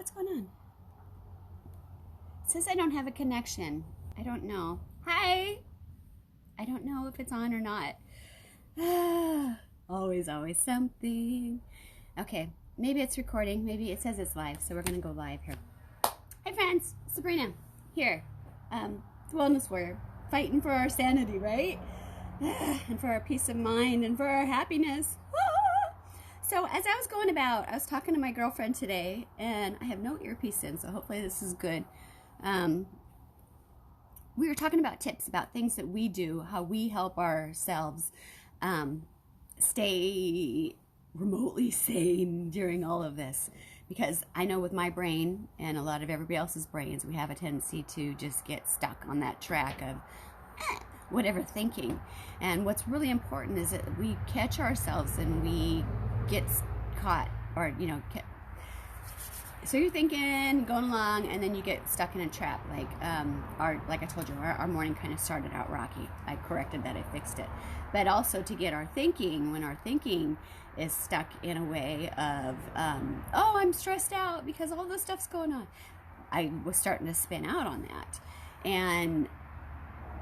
What's going on? It says I don't have a connection. I don't know. Hi! I don't know if it's on or not. Always something. Okay, maybe it's recording. Maybe it says it's live, so we're going to go live here. Hi friends, Sabrina here. The Wellness Warrior, fighting for our sanity, right? And for our peace of mind and for our happiness. So as I was going about, I was talking to my girlfriend today, and I have no earpiece in, so hopefully this is good. We were talking about tips, about things that we do, how we help ourselves stay remotely sane during all of this. Because I know with my brain and a lot of everybody else's brains, we have a tendency to just get stuck on that track of whatever thinking. And what's really important is that we catch ourselves and we get caught, or so you're thinking, going along, and then you get stuck in a trap. Like like I told you, our morning kind of started out rocky. I corrected that, I fixed it. But also to get our thinking, when our thinking is stuck in a way of, oh, I'm stressed out because all this stuff's going on. I was starting to spin out on that. And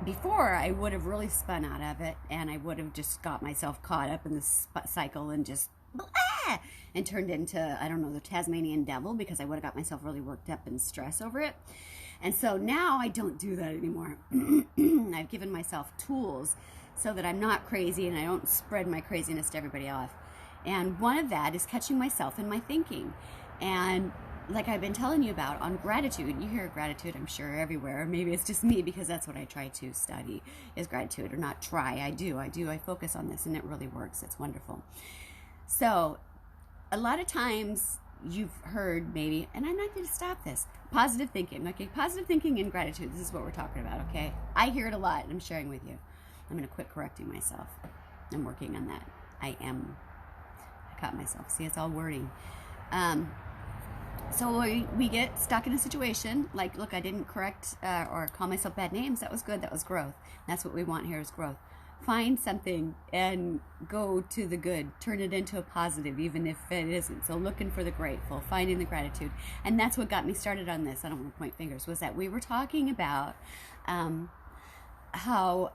before, I would have really spun out of it, and I would have just got myself caught up in this cycle and just and turned into, I don't know, the Tasmanian devil, because I would have got myself really worked up and stress over it. And so now I don't do that anymore. I've given myself tools so that I'm not crazy and I don't spread my craziness to everybody else. And one of that is catching myself in my thinking. And like I've been telling you about on gratitude, you hear gratitude, I'm sure, everywhere. Maybe it's just me because that's what I try to study, is gratitude, or not try. I focus on this, and it really works. It's wonderful. So a lot of times you've heard maybe, and I'm not going to stop this, positive thinking. Okay, positive thinking and gratitude. This is what we're talking about, okay? I hear it a lot, and I'm sharing with you. I'm going to quit correcting myself. I'm working on that. I caught myself. See, it's all wording. So we get stuck in a situation like, look, I didn't correct or call myself bad names. That was good. That was growth. That's what we want here, is growth. Find something and go to the good. Turn it into a positive, even if it isn't. So looking for the grateful, finding the gratitude. And that's what got me started on this. I don't want to point fingers. Was that we were talking about how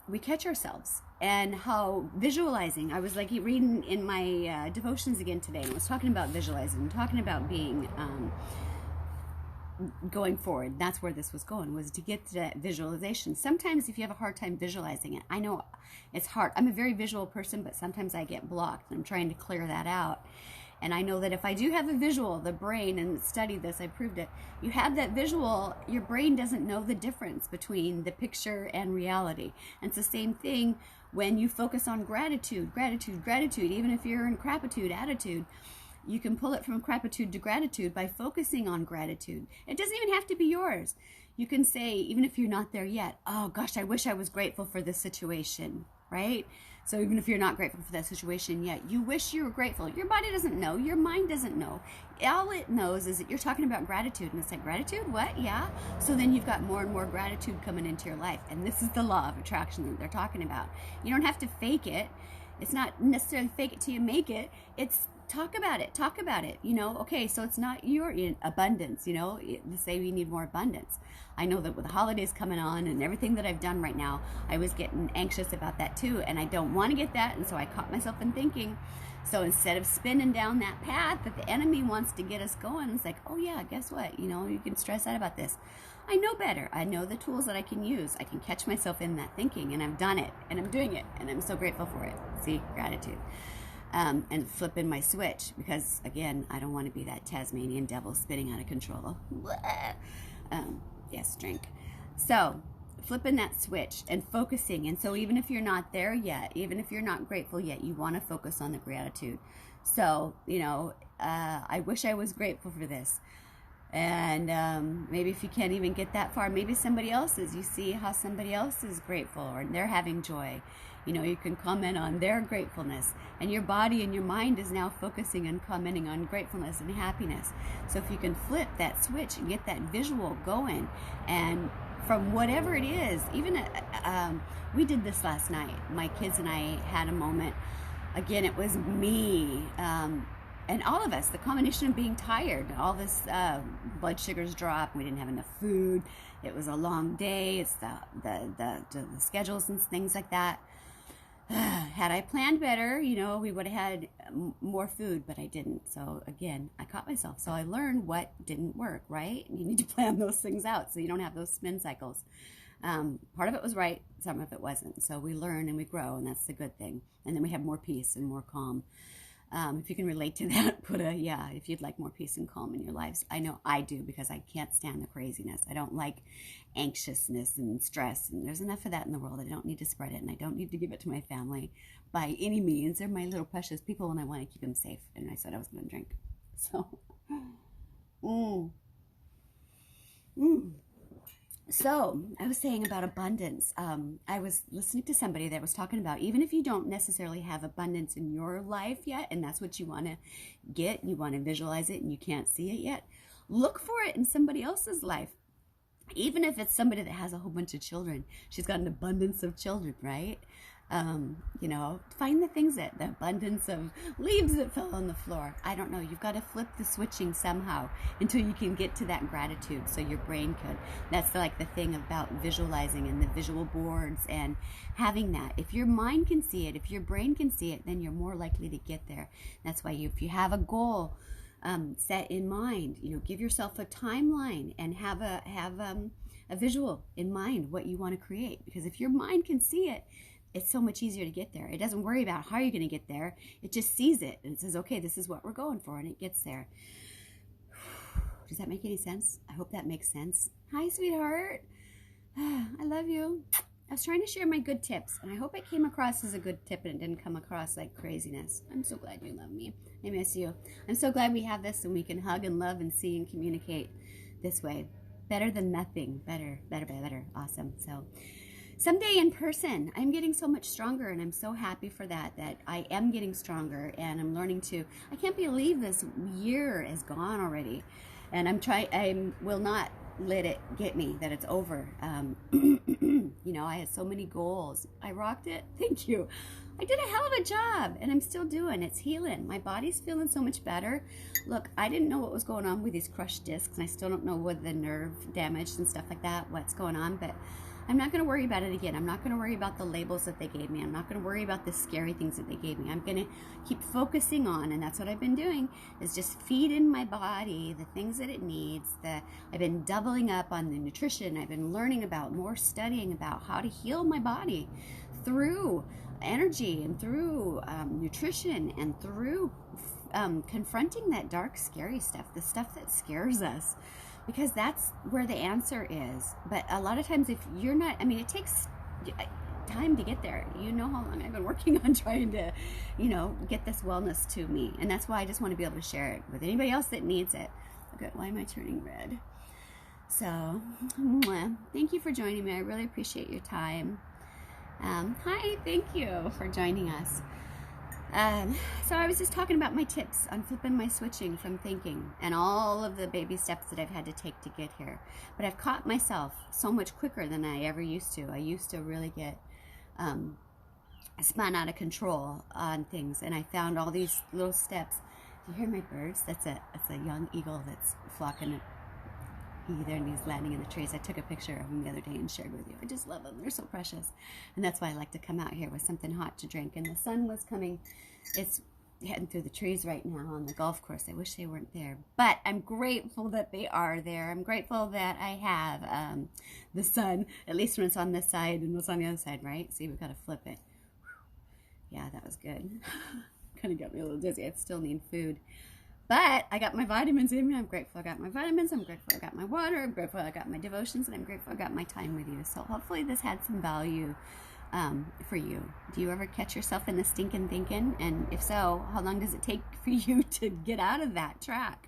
we catch ourselves, and how visualizing. I was like reading in my devotions again today, and I was talking about visualizing, talking about being going forward. That's where this was going, was to get to that visualization. Sometimes if you have a hard time visualizing it, I know it's hard. I'm a very visual person, but sometimes I get blocked, and I'm trying to clear that out. And I know that if I do have a visual, the brain, and studied this, I proved it, you have that visual, your brain doesn't know the difference between the picture and reality. And it's the same thing when you focus on gratitude, even if you're in crapitude attitude. You can pull it from crapitude to gratitude by focusing on gratitude. It doesn't even have to be yours. You can say, even if you're not there yet, oh gosh, I wish I was grateful for this situation, right? So even if you're not grateful for that situation yet, you wish you were grateful. Your body doesn't know. Your mind doesn't know. All it knows is that you're talking about gratitude. And it's like, gratitude? What? Yeah. So then you've got more and more gratitude coming into your life. And this is the law of attraction that they're talking about. You don't have to fake it. It's not necessarily fake it till you make it. It's talk about it, okay, so it's not your abundance, say we need more abundance. I know that with the holidays coming on and everything that I've done right now, I was getting anxious about that too, and I don't want to get that, and so I caught myself in thinking. So instead of spinning down that path that the enemy wants to get us going, it's like, oh yeah, guess what, you can stress out about this. I know better. I know the tools that I can use. I can catch myself in that thinking, and I've done it, and I'm doing it, and I'm so grateful for it. See, gratitude. And flipping my switch, because again, I don't want to be that Tasmanian devil spinning out of control. Yes, drink. So flipping that switch and focusing. And so even if you're not there yet, even if you're not grateful yet, you want to focus on the gratitude. So, I wish I was grateful for this. And maybe if you can't even get that far, maybe somebody else is. You see how somebody else is grateful, or they're having joy. You can comment on their gratefulness, and your body and your mind is now focusing and commenting on gratefulness and happiness. So if you can flip that switch and get that visual going, and from whatever it is, even we did this last night. My kids and I had a moment. Again, it was me. and all of us, the combination of being tired, all this blood sugars drop, we didn't have enough food, it was a long day, it's the schedules and things like that. Had I planned better, you know, we would have had more food, but I didn't. So again, I caught myself. So I learned what didn't work, right? You need to plan those things out so you don't have those spin cycles. Part of it was right, some of it wasn't. So we learn and we grow, and that's the good thing. And then we have more peace and more calm. If you can relate to that, put a yeah, if you'd like more peace and calm in your lives. I know I do, because I can't stand the craziness. I don't like anxiousness and stress, and there's enough of that in the world. I don't need to spread it, and I don't need to give it to my family by any means. They're my little precious people, and I want to keep them safe. And I said I was going to drink. So, So I was saying about abundance. I was listening to somebody that was talking about, even if you don't necessarily have abundance in your life yet, and that's what you want to get, you want to visualize it and you can't see it yet, look for it in somebody else's life. Even if it's somebody that has a whole bunch of children, she's got an abundance of children, right? You know, find the things the abundance of leaves that fell on the floor. I don't know. You've got to flip the switching somehow until you can get to that gratitude, so your brain could. That's like the thing about visualizing and the visual boards and having that. If your mind can see it, if your brain can see it, then you're more likely to get there. That's why if you have a goal set in mind, you know, give yourself a timeline and have a visual in mind what you want to create. Because if your mind can see it, it's so much easier to get there. It doesn't worry about how you're going to get there. It just sees it and it says, okay, this is what we're going for, and it gets there. Does that make any sense? I hope that makes sense. Hi, sweetheart. I love you. I was trying to share my good tips, and I hope it came across as a good tip and it didn't come across like craziness. I'm so glad you love me. I miss you. I'm so glad we have this and we can hug and love and see and communicate this way. Better than nothing. Better. Awesome. So someday in person, I'm getting so much stronger, and I'm so happy for that I am getting stronger, and I'm learning to, I can't believe this year is gone already, and I will not let it get me that it's over. You know, I had so many goals. I rocked it. Thank you. I did a hell of a job, and I'm still doing. It's healing. My body's feeling so much better. Look, I didn't know what was going on with these crushed discs, and I still don't know with the nerve damage and stuff like that, what's going on, but I'm not going to worry about it again. I'm not going to worry about the labels that they gave me. I'm not going to worry about the scary things that they gave me. I'm going to keep focusing on, and that's what I've been doing, is just feed in my body the things that it needs. I've been doubling up on the nutrition. I've been learning about, more studying about how to heal my body through energy and through nutrition and through confronting that dark, scary stuff, the stuff that scares us. Because that's where the answer is. But a lot of times if you're not, I mean, it takes time to get there. You know how long I've been working on trying to, you know, get this wellness to me. And that's why I just want to be able to share it with anybody else that needs it. Okay, why am I turning red? So, thank you for joining me. I really appreciate your time. Hi, thank you for joining us. So I was just talking about my tips on flipping my switching from thinking and all of the baby steps that I've had to take to get here. But I've caught myself so much quicker than I ever used to. I used to really get spun out of control on things, and I found all these little steps. Do you hear my birds? That's a young eagle that's flocking either, and he's landing in the trees. I took a picture of him the other day and shared with you. I just love them. They're so precious. And that's why I like to come out here with something hot to drink. And the sun was coming. It's heading through the trees right now on the golf course. I wish they weren't there. But I'm grateful that they are there. I'm grateful that I have the sun, at least when it's on this side and what's on the other side, right? See, we've got to flip it. Yeah, that was good. Kind of got me a little dizzy. I still need food. But I got my vitamins in me. I'm grateful I got my vitamins. I'm grateful I got my water. I'm grateful I got my devotions. And I'm grateful I got my time with you. So hopefully this had some value for you. Do you ever catch yourself in the stinking thinking? And if so, how long does it take for you to get out of that track?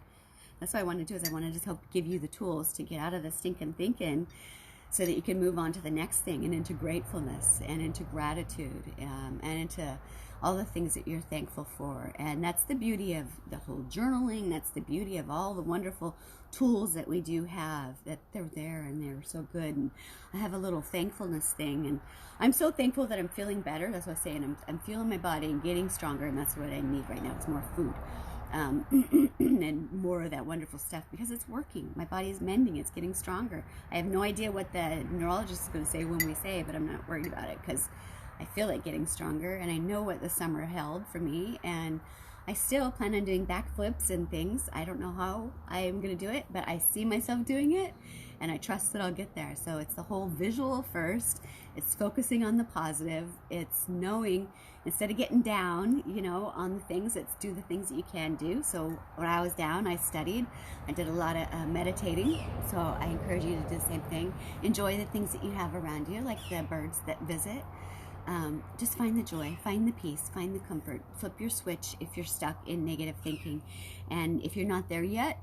That's what I want to do, is I want to just help give you the tools to get out of the stinking thinking, so that you can move on to the next thing, and into gratefulness and into gratitude and into all the things that you're thankful for. And that's the beauty of the whole journaling. That's the beauty of all the wonderful tools that we do have, that they're there and they're so good. And I have a little thankfulness thing, and I'm so thankful that I'm feeling better. That's what I'm saying. I'm feeling my body and getting stronger, and that's what I need right now. It's more food. and more of that wonderful stuff, because it's working. My body is mending. It's getting stronger. I have no idea what the neurologist is going to say when we say, but I'm not worried about it because I feel like getting stronger, and I know what the summer held for me, and I still plan on doing backflips and things. I don't know how I'm going to do it, but I see myself doing it, and I trust that I'll get there. So it's the whole visual first. It's focusing on the positive. It's knowing, instead of getting down, you know, on the things, it's do the things that you can do. So when I was down, I studied. I did a lot of meditating. So I encourage you to do the same thing. Enjoy the things that you have around you, like the birds that visit. Just find the joy, find the peace, find the comfort. Flip your switch if you're stuck in negative thinking. And if you're not there yet,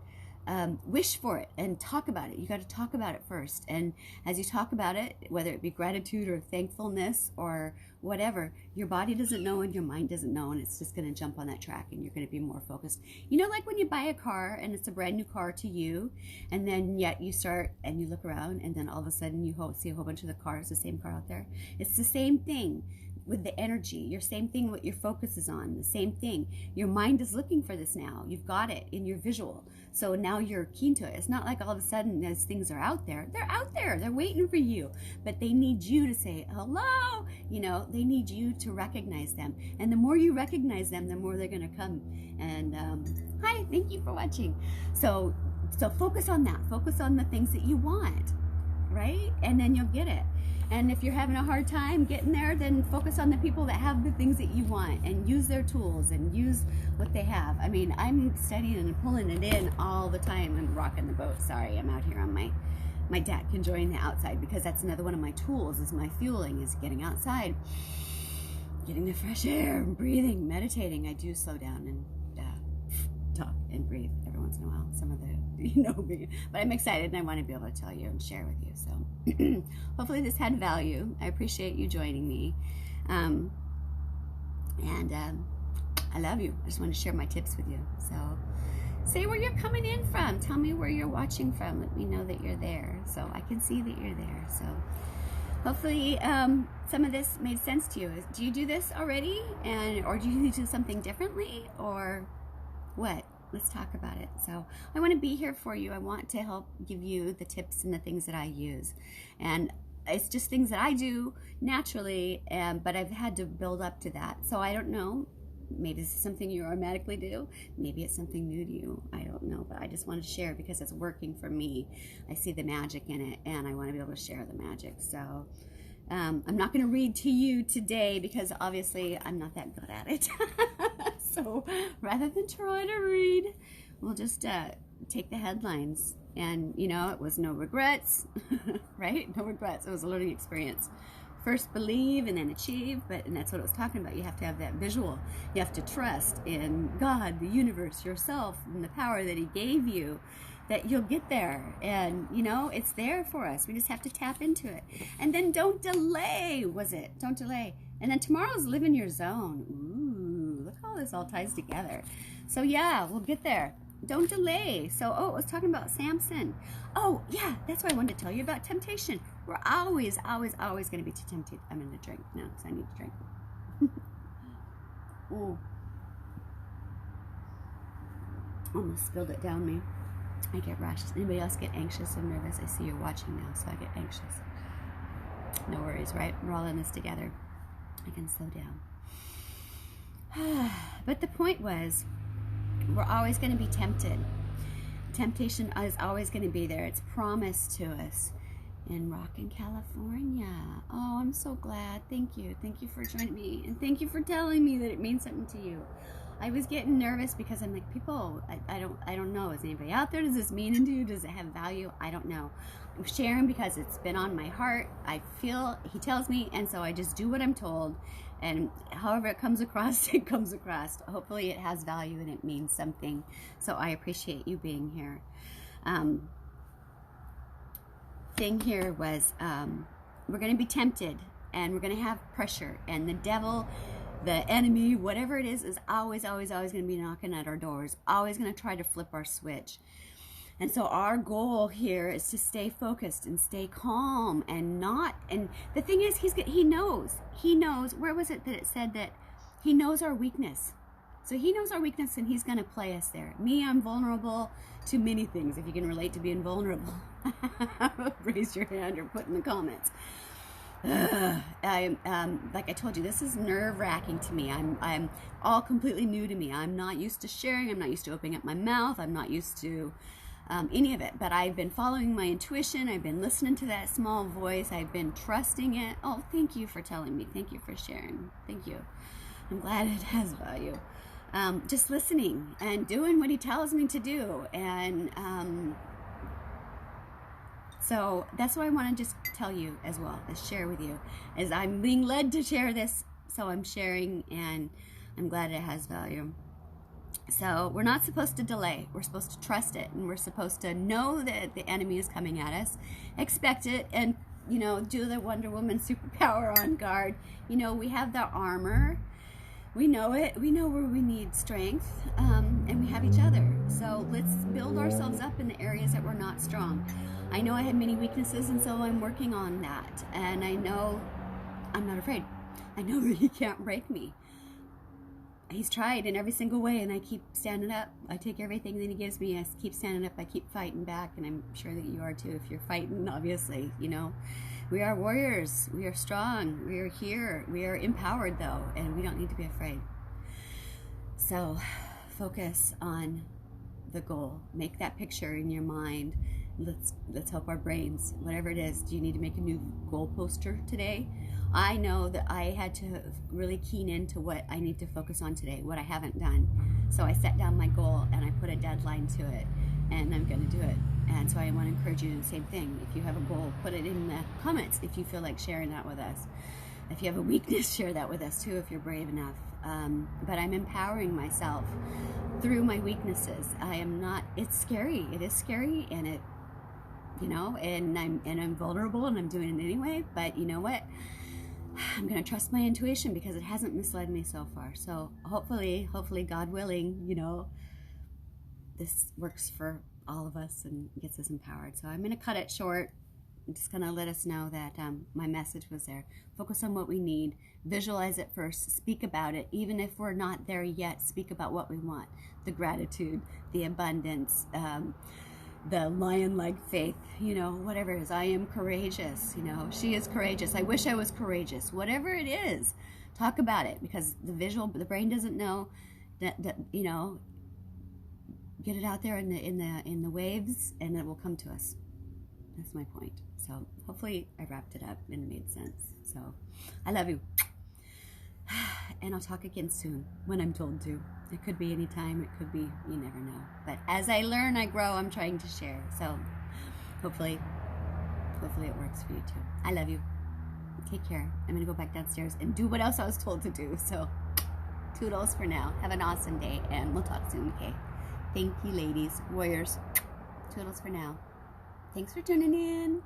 wish for it and talk about it. You got to talk about it first. And as you talk about it, whether it be gratitude or thankfulness or whatever, your body doesn't know and your mind doesn't know, and it's just going to jump on that track, and you're going to be more focused. You know, like when you buy a car and it's a brand new car to you, and then yet you start and you look around, and then all of a sudden you see a whole bunch of the cars, the same car out there. It's the same thing with the energy. Your same thing, what your focus is on, the same thing. Your mind is looking for this now. You've got it in your visual. So now you're keen to it. It's not like all of a sudden those things are out there. They're out there. They're waiting for you. But they need you to say, hello. You know, they need you to recognize them. And the more you recognize them, the more they're going to come. And hi, thank you for watching. So focus on that. Focus on the things that you want, right? And then you'll get it. And if you're having a hard time getting there, then focus on the people that have the things that you want, and use their tools and use what they have. I mean, I'm studying and pulling it in all the time and rocking the boat. Sorry, I'm out here on my deck enjoying the outside, because that's another one of my tools, is my fueling, is getting outside, getting the fresh air, and breathing, meditating. I do slow down and talk and breathe every once in a while. Some of the, you know, but I'm excited and I want to be able to tell you and share with you. So hopefully this had value. I appreciate you joining me. And I love you. I just want to share my tips with you. So say where you're coming in from. Tell me where you're watching from. Let me know that you're there, so I can see that you're there. So hopefully some of this made sense to you. Do you do this already? Or do you do something differently? Or what? Let's talk about it. So I want to be here for you. I want to help give you the tips and the things that I use. And it's just things that I do naturally, but I've had to build up to that. So I don't know. Maybe this is something you automatically do. Maybe it's something new to you. I don't know, but I just want to share because it's working for me. I see the magic in it, and I want to be able to share the magic. So I'm not going to read to you today because obviously I'm not that good at it. So rather than try to read, we'll just take the headlines. And, you know, it was no regrets, right? No regrets. It was a learning experience. First believe and then achieve, and that's what I was talking about. You have to have that visual. You have to trust in God, the universe, yourself, and the power that He gave you, that you'll get there. And, you know, it's there for us. We just have to tap into it. And then don't delay, Don't delay. And then tomorrow's live in your zone. Ooh, look how this all ties together. So, yeah, we'll get there. Don't delay. So, I was talking about Samson. Oh, yeah, that's why I wanted to tell you about temptation. We're always, always, always going to be tempted. I'm going to drink now because I need to drink. Oh, almost spilled it down me. I get rushed. Anybody else get anxious and nervous? I see you're watching now, so I get anxious. No worries, right? We're all in this together. I can slow down. But the point was, we're always going to be tempted. Temptation is always going to be there. It's promised to us. In Rockin', California. Oh, I'm so glad. Thank you. Thank you for joining me. And thank you for telling me that it means something to you. I was getting nervous because I'm like, people, I don't know. Is anybody out there? Does this mean to you? Does it have value? I don't know. I'm sharing because it's been on my heart. I feel He tells me, and so I just do what I'm told. And however it comes across, it comes across. Hopefully it has value and it means something. So I appreciate you being here. Thing here was we're going to be tempted, and we're going to have pressure, and the devil, the enemy, whatever it is always, always, always going to be knocking at our doors, always going to try to flip our switch. And so our goal here is to stay focused and stay calm and the thing is, he knows, where was it that it said that He knows our weakness? So he knows our weakness and he's going to play us there. Me, I'm vulnerable to many things. If you can relate to being vulnerable, raise your hand or put in the comments. Like I told you, this is nerve-wracking to me. I'm all completely new to me. I'm not used to sharing. I'm not used to opening up my mouth. I'm not used to any of it. But I've been following my intuition. I've been listening to that small voice. I've been trusting it. Oh, thank you for telling me. Thank you for sharing. Thank you. I'm glad it has value. Just listening and doing what he tells me to do. And so that's what I want to just tell you as well, is share with you. As I'm being led to share this, so I'm sharing, and I'm glad it has value. So we're not supposed to delay. We're supposed to trust it, and we're supposed to know that the enemy is coming at us, expect it, and, you know, do the Wonder Woman superpower on guard. You know, we have the armor. We know it. We know where we need strength, and we have each other. So let's build ourselves up in the areas that we're not strong. I know I have many weaknesses, and so I'm working on that. And I know I'm not afraid. I know that he can't break me. He's tried in every single way, and I keep standing up. I take everything that he gives me. I keep standing up. I keep fighting back, and I'm sure that you are too if you're fighting, obviously, you know. We are warriors. We are strong. We are here. We are empowered, though, and we don't need to be afraid. So focus on the goal. Make that picture in your mind. Let's help our brains. Whatever it is, do you need to make a new goal poster today? I know that I had to really keen into what I need to focus on today, what I haven't done. So I set down my goal and I put a deadline to it, and I'm going to do it. And so I want to encourage you to do the same thing. If you have a goal, put it in the comments if you feel like sharing that with us. If you have a weakness, share that with us too if you're brave enough. But I'm empowering myself through my weaknesses. I am not, it's scary. It is scary, and it, you know, and I'm vulnerable, and I'm doing it anyway. But you know what? I'm going to trust my intuition because it hasn't misled me so far. So hopefully, God willing, you know, this works for all of us and gets us empowered. So I'm going to cut it short. I'm just going to let us know that my message was there. Focus on what we need. Visualize it first. Speak about it. Even if we're not there yet, speak about what we want. The gratitude, the abundance, the lion-like faith, you know, whatever it is. I am courageous, you know, she is courageous. I wish I was courageous. Whatever it is, talk about it, because the brain doesn't know that, you know, get it out there in the waves, and it will come to us. That's my point. So hopefully I wrapped it up and it made sense. So I love you. And I'll talk again soon when I'm told to. It could be any time. It could be, you never know. But as I learn, I grow. I'm trying to share. So hopefully it works for you too. I love you. Take care. I'm going to go back downstairs and do what else I was told to do. So toodles for now. Have an awesome day, and we'll talk soon, okay? Thank you, ladies, warriors. Toodles for now. Thanks for tuning in.